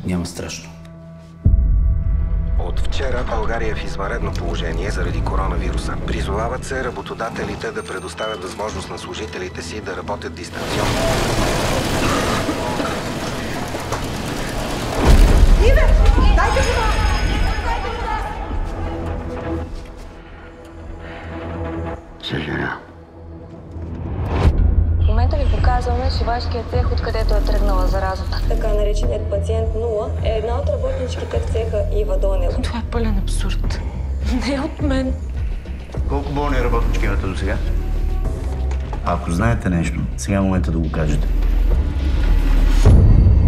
Няма страшно. От вчера България е в извънредно положение заради коронавируса. Призовават се работодателите да предоставят възможност на служителите си да работят дистанционно. Иве! Дайте вода! Съжалявам. В момента ви показваме шивашкия цех, откъдето е тръгнала заразата. Така нареченият пациент 0 е една от работничките в цеха Ива Донева. Това е пълен абсурд. Не от мен. Колко болни работнички имате до сега? Ако знаете нещо, сега е момента да го кажете.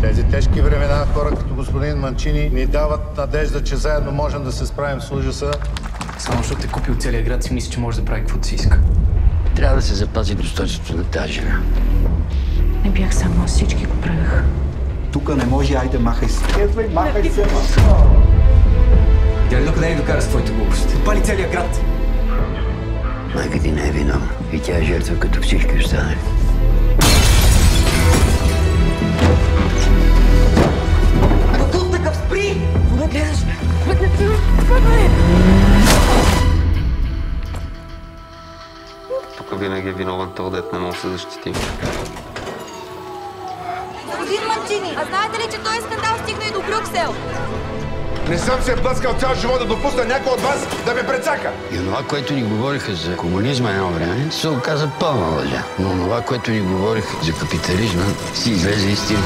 Тези тежки времена, хора като господин Манчини, ни дават надежда, че заедно можем да се справим с ужаса. Само защото е купил целия град, си мисли, че може да прави каквото си иска. Трябва да се запази достойнството на тази жена. Не бях само, всички го правеха. Тук не може, айде, махай се. Махай се, Тя ли докъде ни докара с твоите глупости? Пали целия град. Майка ти не е виновна. И тя е жертва като всички останали. Бутул такъв, спри! Кога гледаш? Тук винаги е виновен този, дет не може да се защити. Господин Манчини, а знаете ли, че този скандал стигна и до Брюксел? Не съм се блъскал цял живот да допусна някой от вас да ме прецака. И онова, което ни говориха за комунизма едно време, се оказа пълна лъжа. Но онова, което ни говориха за капитализма, си излезе истина.